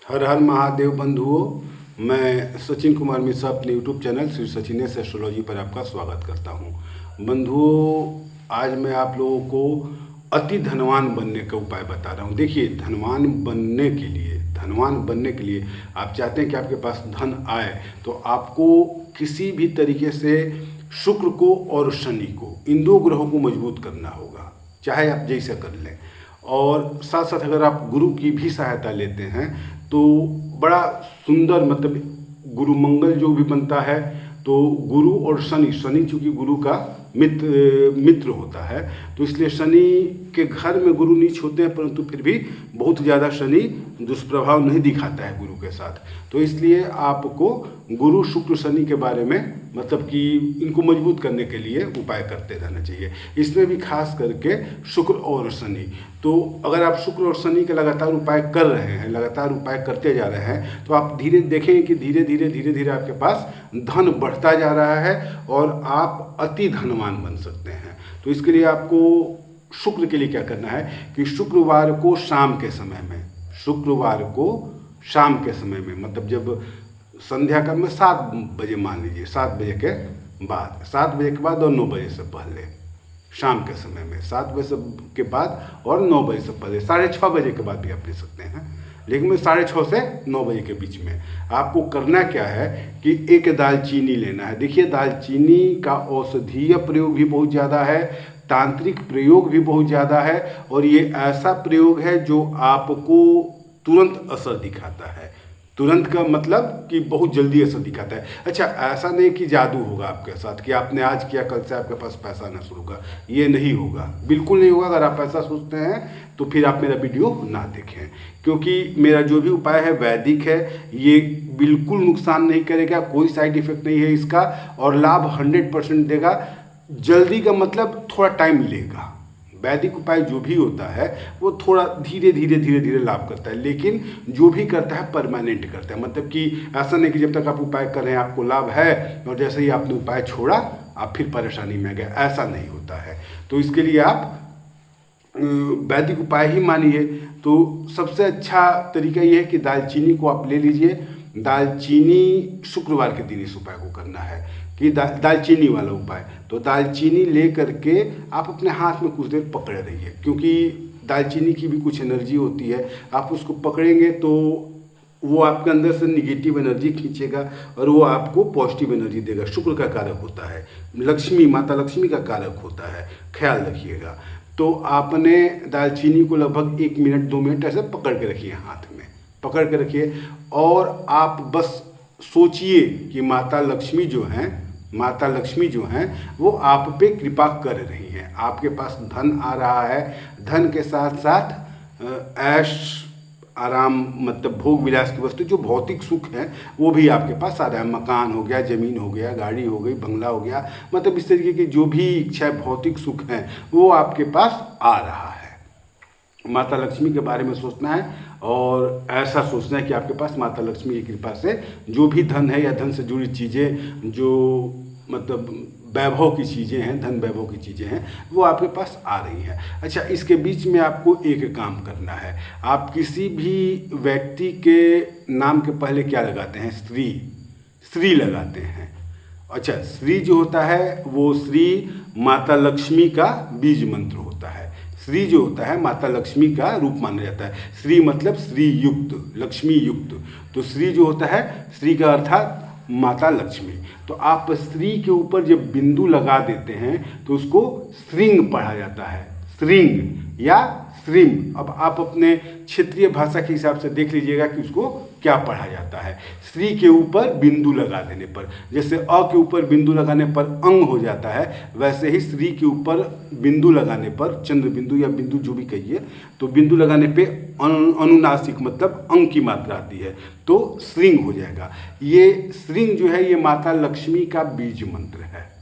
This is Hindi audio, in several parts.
हर हर महादेव बंधुओं, मैं सचिन कुमार मिश्रा अपने YouTube channel Shri Sachinesh astrology पर आपका स्वागत करता हूं। बंधुओं, आज मैं आप लोगों को अति धनवान बनने का उपाय बता रहा हूं। देखिए, धनवान बनने के लिए आप चाहते हैं कि आपके पास धन आए, तो आपको किसी भी तरीके से शुक्र को और शनि को, इन दो ग्रहों को मजबूत करना होगा, चाहे आप जैसे कर लें। और साथ साथ अगर आप गुरु की भी सहायता लेते हैं तो बड़ा सुंदर, मतलब गुरु मंगल जो भी बनता है, तो गुरु और शनि चूँकि गुरु का मित्र होता है, तो इसलिए शनि के घर में गुरु नीच होते हैं, परंतु फिर भी बहुत ज़्यादा शनि दुष्प्रभाव नहीं दिखाता है गुरु के साथ। तो इसलिए आपको गुरु शुक्र शनि के बारे में, मतलब कि इनको मजबूत करने के लिए उपाय करते रहना चाहिए। इसमें भी खास करके शुक्र और शनि। तो अगर आप शुक्र और शनि के लगातार उपाय कर रहे हैं, लगातार उपाय करते जा रहे हैं, तो आप धीरे देखेंगे कि धीरे धीरे आपके पास धन बढ़ता जा रहा है और आप अति धनवान बन सकते हैं। तो इसके लिए आपको शुक्र के लिए क्या करना है कि शुक्रवार को शाम के समय में, मतलब जब संध्या का में 7 बजे, मान लीजिए 7 बजे के बाद और 9 बजे से पहले, शाम के समय में 7 बजे के बाद और 9 बजे से पहले, 6:30 बजे के बाद भी आप ले सकते हैं, लेकिन मैं 6:30 से 9 बजे के बीच में आपको करना क्या है कि एक दालचीनी लेना है। देखिए, दालचीनी का औषधीय प्रयोग भी बहुत ज़्यादा है, तांत्रिक प्रयोग भी बहुत ज़्यादा है, और ये ऐसा प्रयोग है जो आपको तुरंत असर दिखाता है। तुरंत का मतलब कि बहुत जल्दी असर दिखाता है। अच्छा, ऐसा नहीं कि जादू होगा आपके साथ कि आपने आज किया कल से आपके पास पैसा न शुरू होगा, ये नहीं होगा, बिल्कुल नहीं होगा। अगर आप ऐसा सोचते हैं तो फिर आप मेरा वीडियो ना देखें, क्योंकि मेरा जो भी उपाय है वैदिक है, ये बिल्कुल नुकसान नहीं करेगा, कोई साइड इफेक्ट नहीं है इसका, और लाभ 100% देगा। जल्दी का मतलब थोड़ा टाइम लेगा। वैदिक उपाय जो भी होता है वो थोड़ा धीरे लाभ करता है, लेकिन जो भी करता है परमानेंट करता है। मतलब कि ऐसा नहीं कि जब तक आप उपाय कर रहे हैं आपको लाभ है और जैसे ही आपने उपाय छोड़ा आप फिर परेशानी में आ गए, ऐसा नहीं होता है। तो इसके लिए आप वैदिक उपाय ही मानिए। तो सबसे अच्छा तरीका ये है कि दालचीनी को आप ले लीजिए। दालचीनी शुक्रवार के दिन इस उपाय को करना है कि दालचीनी वाला उपाय। तो दालचीनी ले करके आप अपने हाथ में कुछ देर पकड़े रहिए, क्योंकि दालचीनी की भी कुछ एनर्जी होती है। आप उसको पकड़ेंगे तो वो आपके अंदर से निगेटिव एनर्जी खींचेगा और वो आपको पॉजिटिव एनर्जी देगा। शुक्र का कारक होता है, लक्ष्मी, माता लक्ष्मी का कारक होता है, ख्याल रखिएगा। तो आपने दालचीनी को लगभग 1 मिनट 2 मिनट ऐसे पकड़ के रखिए, हाथ में पकड़ के रखिए, और आप बस सोचिए कि माता लक्ष्मी जो हैं वो आप पे कृपा कर रही हैं। आपके पास धन आ रहा है, धन के साथ साथ ऐश आराम, मतलब भोग विलास की वस्तु, जो भौतिक सुख है वो भी आपके पास आ रहा है। मकान हो गया, ज़मीन हो गया, गाड़ी हो गई, बंगला हो गया, मतलब इस तरीके की जो भी इच्छा भौतिक सुख हैं वो आपके पास आ रहा है। माता लक्ष्मी के बारे में सोचना है और ऐसा सोचना है कि आपके पास माता लक्ष्मी की कृपा से जो भी धन है या धन से जुड़ी चीज़ें, जो मतलब वैभव की चीज़ें हैं, धन वैभव की चीज़ें हैं, वो आपके पास आ रही हैं। अच्छा, इसके बीच में आपको एक काम करना है। आप किसी भी व्यक्ति के नाम के पहले क्या लगाते हैं? श्री लगाते हैं। अच्छा, श्री जो होता है वो श्री माता लक्ष्मी का बीज मंत्र होता है। श्री जो होता है माता लक्ष्मी का रूप माना जाता है। श्री मतलब श्री युक्त, लक्ष्मी युक्त। तो श्री जो होता है, श्री का अर्थात माता लक्ष्मी। तो आप श्री के ऊपर जब बिंदु लगा देते हैं तो उसको श्रृंग पढ़ा जाता है, श्रृंग या श्रीम। अब आप अपने क्षेत्रीय भाषा के हिसाब से देख लीजिएगा कि उसको क्या पढ़ा जाता है। श्री के ऊपर बिंदु लगा देने पर, जैसे अ के ऊपर बिंदु लगाने पर अंग हो जाता है, वैसे ही श्री के ऊपर बिंदु लगाने पर, चंद्र बिंदु या बिंदु जो भी कहिए, तो बिंदु लगाने पे अनुनासिक मतलब अंग की मात्रा आती है, तो श्रृंग हो जाएगा। ये श्रृंग जो है ये माता लक्ष्मी का बीज मंत्र है।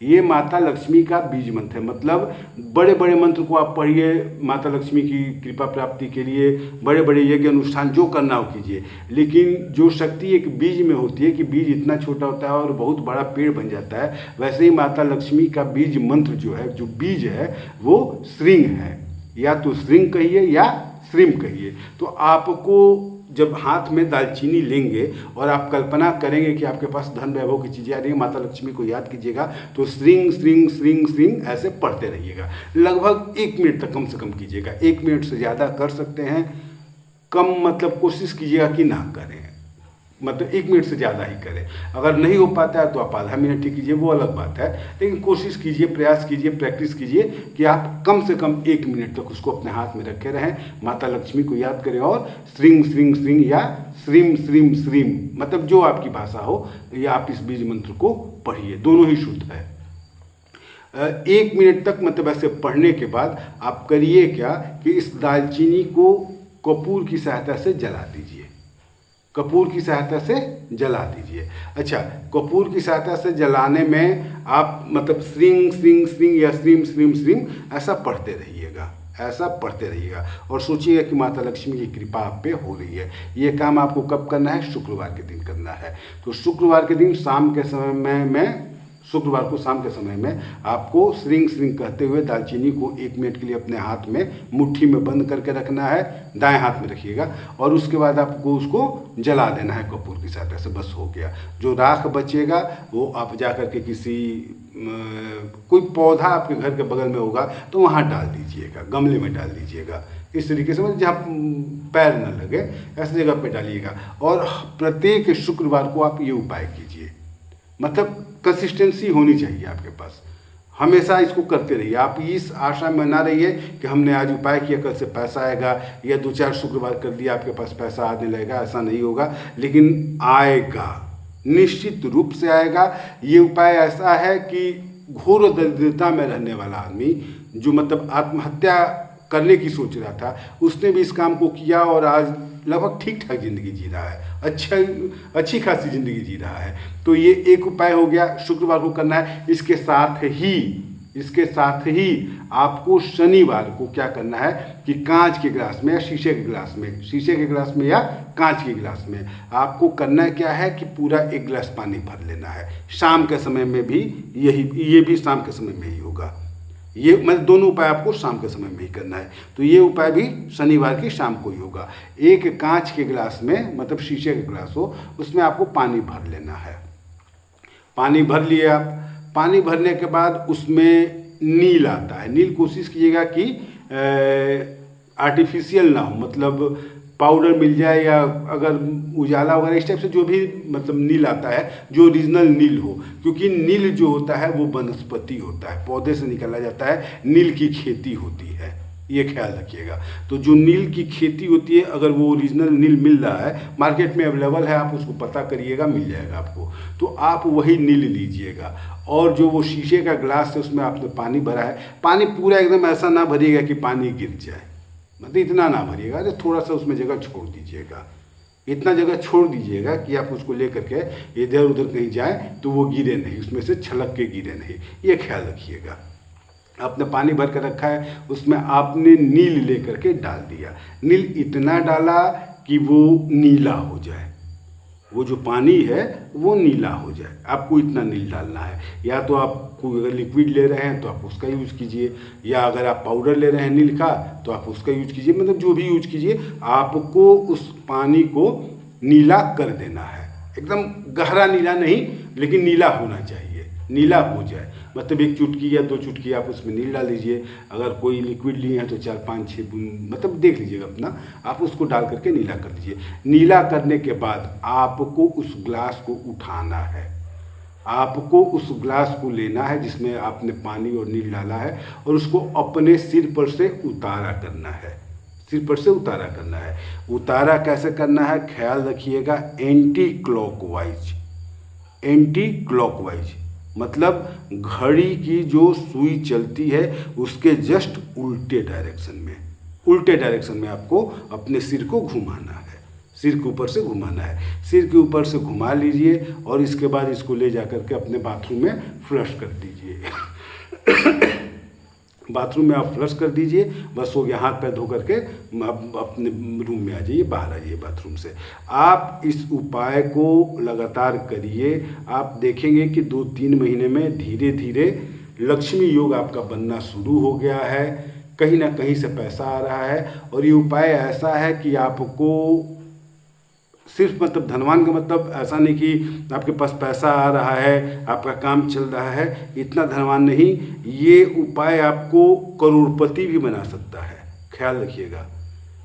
ये माता लक्ष्मी का बीज मंत्र है। मतलब बड़े बड़े मंत्र को आप पढ़िए माता लक्ष्मी की कृपा प्राप्ति के लिए, बड़े बड़े यज्ञ अनुष्ठान जो करना हो कीजिए, लेकिन जो शक्ति एक बीज में होती है कि बीज इतना छोटा होता है और बहुत बड़ा पेड़ बन जाता है, वैसे ही माता लक्ष्मी का बीज मंत्र जो है, जो बीज है वो श्रृंग है। या तो श्रृंग कहिए या श्रीम कहिए। तो आपको जब हाथ में दालचीनी लेंगे और आप कल्पना करेंगे कि आपके पास धन वैभव की चीज़ें आ रही हैं, माता लक्ष्मी को याद कीजिएगा, तो श्रींग श्रींग श्रींग श्रींग ऐसे पढ़ते रहिएगा। लगभग 1 मिनट तक कम से कम कीजिएगा। 1 मिनट से ज़्यादा कर सकते हैं, कम मतलब कोशिश कीजिएगा कि ना करें, मतलब 1 मिनट से ज़्यादा ही करें। अगर नहीं हो पाता है तो आप आधा मिनट ही कीजिए, वो अलग बात है, लेकिन कोशिश कीजिए, प्रयास कीजिए, प्रैक्टिस कीजिए कि आप कम से कम 1 मिनट तक उसको अपने हाथ में रखे रहें, माता लक्ष्मी को याद करें और श्रींग श्रींग श्रींग या श्रीम श्रीम श्रीम, मतलब जो आपकी भाषा हो, या आप इस बीज मंत्र को पढ़िए, दोनों ही शुद्ध है। 1 मिनट तक मतलब ऐसे पढ़ने के बाद आप करिए क्या कि इस दालचीनी को कपूर की सहायता से जला दीजिए, कपूर की सहायता से जला दीजिए। अच्छा, कपूर की सहायता से जलाने में आप मतलब श्रींग श्रींग श्रींग या श्रीम श्रीम श्रीम ऐसा पढ़ते रहिएगा, ऐसा पढ़ते रहिएगा और सोचिएगा कि माता लक्ष्मी की कृपा आप पे हो रही है। ये काम आपको कब करना है? शुक्रवार के दिन करना है। तो शुक्रवार के दिन शाम के समय में, शुक्रवार को शाम के समय में आपको श्रींग श्रींग कहते हुए दालचीनी को 1 मिनट के लिए अपने हाथ में मुट्ठी में बंद करके रखना है, दाएं हाथ में रखिएगा, और उसके बाद आपको उसको जला देना है कपूर की सहायता से, बस हो गया। जो राख बचेगा वो आप जा कर के किसी कोई पौधा आपके घर के बगल में होगा तो वहाँ डाल दीजिएगा, गमले में डाल दीजिएगा, इस तरीके से, मतलब जहाँ पैर न लगे ऐसी जगह पे डालिएगा। और प्रत्येक शुक्रवार को आप ये उपाय कीजिए, मतलब कंसिस्टेंसी होनी चाहिए आपके पास, हमेशा इसको करते रहिए। आप इस आशा में ना रहिए कि हमने आज उपाय किया कल से पैसा आएगा, या 2-4 शुक्रवार कर दिया आपके पास पैसा आने लगेगा, ऐसा नहीं होगा, लेकिन आएगा, निश्चित रूप से आएगा। ये उपाय ऐसा है कि घोर दरिद्रता में रहने वाला आदमी जो मतलब आत्महत्या करने की सोच रहा था, उसने भी इस काम को किया और आज लगभग ठीक ठाक ज़िंदगी जी रहा है, अच्छी खासी ज़िंदगी जी रहा है। तो ये एक उपाय हो गया, शुक्रवार को करना है। इसके साथ ही आपको शनिवार को क्या करना है कि कांच के गिलास में या शीशे के गिलास में या कांच के गिलास में आपको करना क्या है कि पूरा 1 गिलास पानी भर लेना है। शाम के समय में भी ये भी शाम के समय में ही होगा। ये मतलब दोनों उपाय आपको शाम के समय में ही करना है। तो ये उपाय भी शनिवार की शाम को ही होगा। एक कांच के गिलास में, मतलब शीशे का गिलास हो, उसमें आपको पानी भर लेना है। पानी भर लिए आप, पानी भरने के बाद उसमें नील आता है। नील कोशिश कीजिएगा कि आर्टिफिशियल ना हो, मतलब पाउडर मिल जाए, या अगर उजाला वगैरह इस टाइप से जो भी मतलब नील आता है, जो ओरिजिनल नील हो, क्योंकि नील जो होता है वो वनस्पति होता है, पौधे से निकाला जाता है, नील की खेती होती है, ये ख्याल रखिएगा। तो जो नील की खेती होती है, अगर वो ओरिजिनल नील मिल रहा है, मार्केट में अवेलेबल है, आप उसको पता करिएगा, मिल जाएगा आपको, तो आप वही नील लीजिएगा। और जो वो शीशे का गिलास है उसमें आपने पानी भरा है, पानी पूरा एकदम ऐसा ना भरिएगा कि पानी गिर जाए, मतलब इतना ना भरिएगा, अरे थोड़ा सा उसमें जगह छोड़ दीजिएगा, इतना जगह छोड़ दीजिएगा कि आप उसको लेकर के इधर उधर कहीं जाए तो वो गिरे नहीं, उसमें से छलक के गिरे नहीं, ये ख्याल रखिएगा। आपने पानी भर कर रखा है, उसमें आपने नील लेकर के डाल दिया। नील इतना डाला कि वो नीला हो जाए, वो जो पानी है वो नीला हो जाए, आपको इतना नील डालना है। या तो आप अगर लिक्विड ले रहे हैं तो आप उसका यूज कीजिए, या अगर आप पाउडर ले रहे हैं नील का तो आप उसका यूज कीजिए, मतलब जो भी यूज कीजिए, आपको उस पानी को नीला कर देना है। एकदम गहरा नीला नहीं, लेकिन नीला होना चाहिए, नीला हो जाए, मतलब 1 चुटकी या 2 चुटकी आप उसमें नील डाल लीजिए। अगर कोई लिक्विड लिए हैं तो 4-5-6 बूंद, मतलब देख लीजिएगा अपना, आप उसको डाल करके नीला कर लीजिए। नीला करने के बाद आपको उस ग्लास को उठाना है, आपको उस ग्लास को लेना है जिसमें आपने पानी और नील डाला है, और उसको अपने सिर पर से उतारा करना है, सिर पर से उतारा करना है। उतारा कैसे करना है ख्याल रखिएगा, एंटी क्लॉकवाइज, मतलब घड़ी की जो सुई चलती है उसके जस्ट उल्टे डायरेक्शन में आपको अपने सिर को घुमाना है, सिर के ऊपर से घुमाना है। सिर के ऊपर से घुमा लीजिए और इसके बाद इसको ले जा करके अपने बाथरूम में फ्लश कर दीजिए। बाथरूम में आप फ्लश कर दीजिए, बस हो गया। हाथ पैर धो करके अपने रूम में आ जाइए, बाहर आ जाइए बाथरूम से। आप इस उपाय को लगातार करिए, आप देखेंगे कि 2-3 महीने में धीरे धीरे लक्ष्मी योग आपका बनना शुरू हो गया है, कहीं ना कहीं से पैसा आ रहा है। और ये उपाय ऐसा है कि आपको सिर्फ मतलब धनवान का मतलब ऐसा नहीं कि आपके पास पैसा आ रहा है, आपका काम चल रहा है, इतना धनवान नहीं। ये उपाय आपको करोड़पति भी बना सकता है, ख्याल रखिएगा।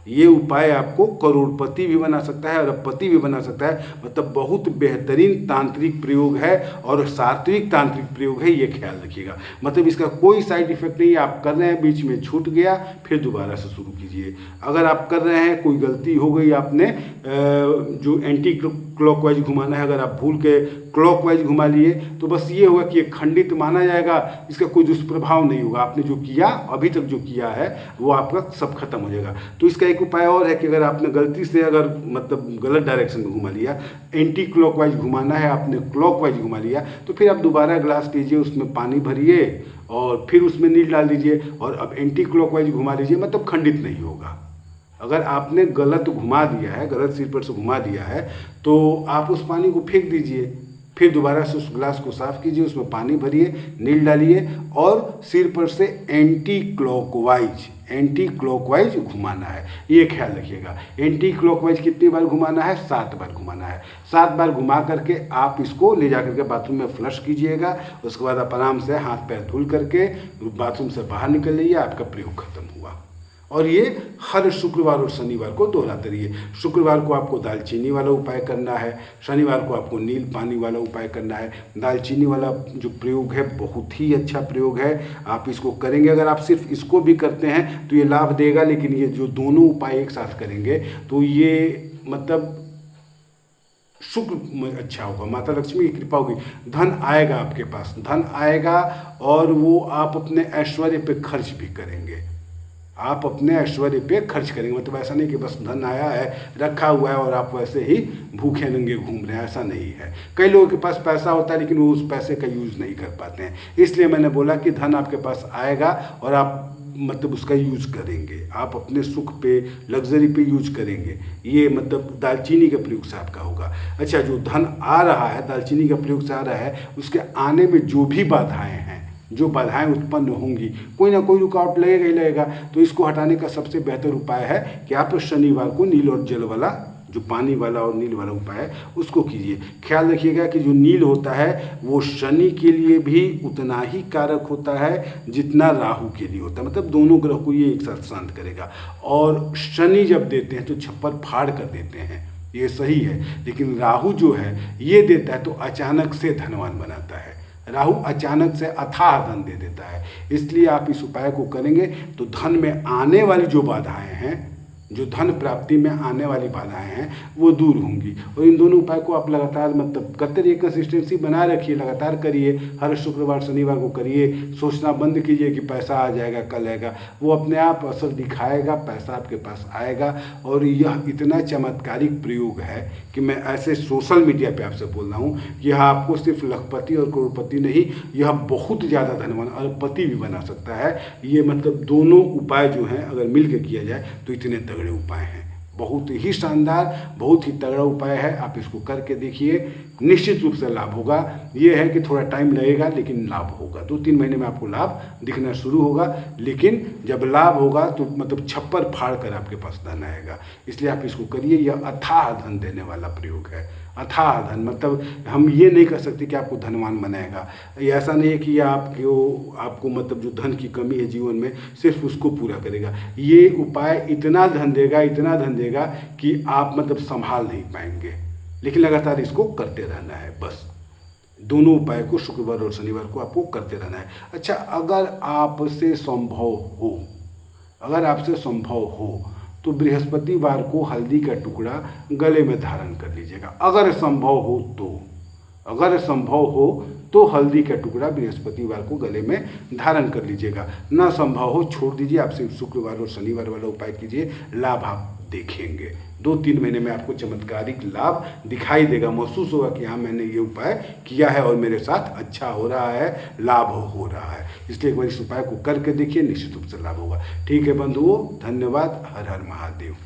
ये उपाय आपको करोड़पति भी बना सकता है, अरबपति भी बना सकता है। मतलब बहुत बेहतरीन तांत्रिक प्रयोग है और सात्विक तांत्रिक प्रयोग है, ये ख्याल रखिएगा। मतलब इसका कोई साइड इफेक्ट नहीं है। आप कर रहे हैं, बीच में छूट गया, फिर दोबारा से शुरू कीजिए। अगर आप कर रहे हैं, कोई गलती हो गई, आपने जो एंटी क्लॉकवाइज घुमाना है, अगर आप भूल के क्लॉकवाइज घुमा लिए तो बस ये होगा कि ये खंडित माना जाएगा, इसका कोई दुष्प्रभाव नहीं होगा। आपने जो किया, अभी तक जो किया है, वो आपका सब खत्म हो जाएगा। तो इसका एक उपाय और है कि अगर आपने गलती से अगर मतलब गलत डायरेक्शन में घुमा लिया, एंटी क्लॉकवाइज घुमाना है, आपने क्लॉकवाइज घुमा लिया, तो फिर आप दोबारा ग्लास लीजिए, उसमें पानी भरिए और फिर उसमें नील डाल दीजिए और अब एंटी क्लॉकवाइज घुमा लीजिए। मतलब खंडित नहीं होगा। अगर आपने गलत घुमा दिया है, गलत सिर पर से घुमा दिया है, तो आप उस पानी को फेंक दीजिए, फिर दोबारा से उस ग्लास को साफ कीजिए, उसमें पानी भरिए, नील डालिए और सिर पर से एंटी क्लॉकवाइज घुमाना है। ये ख्याल रखिएगा। एंटी क्लॉकवाइज कितनी बार घुमाना है? 7 बार घुमाना है। 7 बार घुमा करके आप इसको ले जा करके बाथरूम में फ्लश कीजिएगा। उसके बाद आप आराम से हाथ पैर धुल करके बाथरूम से बाहर निकल जाइए, आपका प्रयोग खत्म हुआ। और ये हर शुक्रवार और शनिवार को दोहराते रहिए। शुक्रवार को आपको दालचीनी वाला उपाय करना है, शनिवार को आपको नील पानी वाला उपाय करना है। दालचीनी वाला जो प्रयोग है बहुत ही अच्छा प्रयोग है, आप इसको करेंगे। अगर आप सिर्फ इसको भी करते हैं तो ये लाभ देगा, लेकिन ये जो दोनों उपाय एक साथ करेंगे तो ये मतलब शुक्र अच्छा होगा, माता लक्ष्मी की कृपा होगी, धन आएगा आपके पास, धन आएगा और वो आप अपने ऐश्वर्य पे खर्च भी करेंगे। आप अपने ऐश्वर्य पे खर्च करेंगे। मतलब ऐसा नहीं कि बस धन आया है, रखा हुआ है और आप वैसे ही भूखे नंगे घूम रहे हैं, ऐसा नहीं है। कई लोगों के पास पैसा होता है लेकिन वो उस पैसे का यूज़ नहीं कर पाते हैं। इसलिए मैंने बोला कि धन आपके पास आएगा और आप मतलब उसका यूज करेंगे, आप अपने सुख पे, लग्जरी पे यूज करेंगे। ये मतलब दालचीनी के प्रयोग से आपका होगा। अच्छा, जो धन आ रहा है दालचीनी के प्रयोग से आ रहा है, उसके आने में जो भी बाधाएं हैं, जो बाधाएं उत्पन्न होंगी, कोई ना कोई रुकावट लगेगा ही लगेगा। तो इसको हटाने का सबसे बेहतर उपाय है कि आप शनिवार को नील और जल वाला, जो पानी वाला और नील वाला उपाय है, उसको कीजिए। ख्याल रखिएगा कि जो नील होता है वो शनि के लिए भी उतना ही कारक होता है जितना राहु के लिए होता है। मतलब दोनों ग्रह को ये एक साथ शांत करेगा। और शनि जब देते हैं तो छप्पर फाड़ कर देते हैं, ये सही है। लेकिन राहु जो है ये देता है तो अचानक से धनवान बनाता है। राहु अचानक से अथाह धन दे देता है। इसलिए आप इस उपाय को करेंगे तो धन में आने वाली जो बाधाएं हैं, जो धन प्राप्ति में आने वाली बाधाएं हैं, वो दूर होंगी। और इन दोनों उपाय को आप लगातार मतलब करते रहिए, कंसिस्टेंसी बनाए रखिए, लगातार करिए। हर शुक्रवार शनिवार को करिए। सोचना बंद कीजिए कि पैसा आ जाएगा, कल आएगा। वो अपने आप असर दिखाएगा, पैसा आपके पास आएगा। और यह इतना चमत्कारिक प्रयोग है कि मैं ऐसे सोशल मीडिया पे आपसे बोल रहा हूँ कि यह आपको सिर्फ लखपति और करोड़पति नहीं, यह बहुत ज़्यादा धनवान अरबपति भी बना सकता है। ये मतलब दोनों उपाय जो हैं अगर मिल के किया जाए तो इतने तगड़े उपाय हैं। बहुत ही शानदार, बहुत ही तगड़ा उपाय है। आप इसको करके देखिए, निश्चित रूप से लाभ होगा। ये है कि थोड़ा टाइम लगेगा लेकिन लाभ होगा। 2-3 महीने में आपको लाभ दिखना शुरू होगा। लेकिन जब लाभ होगा तो मतलब छप्पर फाड़ कर आपके पास धन आएगा। इसलिए आप इसको करिए। यह अथाह धन देने वाला प्रयोग है। अथाह धन मतलब हम ये नहीं कर सकते कि आपको धनवान बनाएगा। ये ऐसा नहीं है कि आपको मतलब जो धन की कमी है जीवन में सिर्फ उसको पूरा करेगा। ये उपाय इतना धन देगा, इतना धन देगा कि आप मतलब संभाल नहीं पाएंगे। लेकिन लगातार इसको करते रहना है बस। दोनों उपाय को शुक्रवार और शनिवार को आपको करते रहना है। अच्छा, अगर आपसे संभव हो तो बृहस्पतिवार को हल्दी का टुकड़ा गले में धारण कर लीजिएगा। अगर संभव हो तो हल्दी का टुकड़ा बृहस्पतिवार को गले में धारण कर लीजिएगा। ना संभव हो छोड़ दीजिए, आप सिर्फ शुक्रवार और शनिवार वाला उपाय कीजिए। लाभ आप देखेंगे। 2-3 महीने में आपको चमत्कारिक लाभ दिखाई देगा। महसूस होगा कि हाँ, मैंने ये उपाय किया है और मेरे साथ अच्छा हो रहा है, लाभ हो रहा है। इसलिए एक बार इस उपाय को करके देखिए, निश्चित रूप से लाभ होगा। ठीक है बंधुओं, धन्यवाद। हर हर महादेव।